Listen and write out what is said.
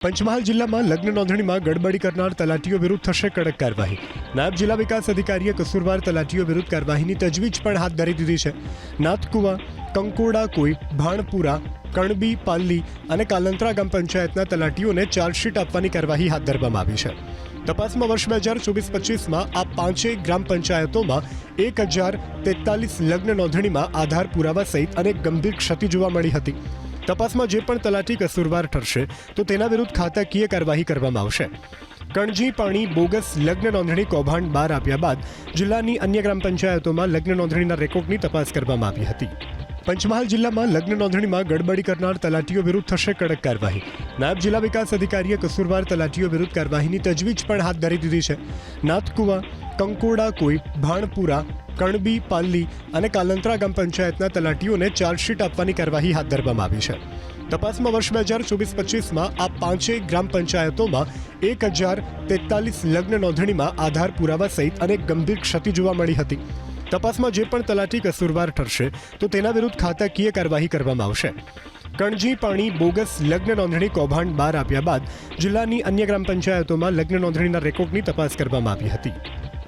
પંચમહાલ જિલ્લામાં લગ્ન નોંધણીમાં ગડબડી કરનાર તલાટીઓ વિરુદ્ધ થશે કડક કાર્યવાહી. નાયબ જિલ્લા વિકાસ અધિકારીએ કસૂરવાર તલાટીઓ વિરુદ્ધ કાર્યવાહીની તજવીજ પણ હાથ ધરી દીધી છે. નાથકુવા, કંકોડા કોઈ, ભાણપુરા, કણબી, પાલ્લી અને કાલંત્રા ગ્રામ પંચાયતના તલાટીઓને ચાર્જશીટ આપવાની કાર્યવાહી હાથ ધરવામાં આવી છે. તપાસમાં વર્ષ 2024-25માં આ પાંચેય ગ્રામ પંચાયતોમાં 1043 લગ્ન નોંધણીમાં આધાર પુરાવા સહિત અનેક ગંભીર ક્ષતિ જોવા મળી હતી. તપાસમાં જે પણ તલાટી કસૂરવાર ઠરશે તો તેના વિરુદ્ધ ખાતાકીય કાર્યવાહી કરવામાં આવશે. કણજી પાણી બોગસ લગ્ન નોંધણી કૌભાંડ બહાર આવ્યા બાદ જિલ્લાની અન્ય ગ્રામ પંચાયતોમાં લગ્ન નોંધણીના રેકોર્ડની તપાસ કરવામાં આવી હતી. પંચમહાલ જિલ્લામાં લગ્ન નોંધણીમાં ગડબડી કરનાર તલાટીઓ વિરુદ્ધ થશે કડક કાર્યવાહી. નાયબ જિલ્લા વિકાસ અધિકારીએ કસૂરવાર તલાટીઓ વિરુદ્ધ કાર્યવાહીની તજવીજ પણ હાથ ધરી દીધી છે. નાથકુવા, કંકોડા કોઈ, ભાણપુરા, કણબી, પાલ્લી અને કાલંત્રા ગ્રામ પંચાયતના તલાટીઓને ચાર્જશીટ આપવાની કાર્યવાહી હાથ ધરવામાં આવી છે. તપાસમાં વર્ષ 2024-25માં આ પાંચેય ગ્રામ પંચાયતોમાં 1043 લગ્ન નોંધણીમાં આધાર પુરાવા સહિત અનેક ગંભીર ક્ષતિ જોવા મળી હતી. તપાસમાં જે પણ તલાટી કસૂરવાર ઠરશે તો તેના વિરુદ્ધ ખાતાકીય કાર્યવાહી કરવામાં આવશે. કણજી પાણી બોગસ લગ્ન નોંધણી કૌભાંડ બહાર આવ્યા બાદ જિલ્લાની અન્ય ગ્રામ પંચાયતોમાં લગ્ન નોંધણીના રેકોર્ડની તપાસ કરવામાં આવી હતી.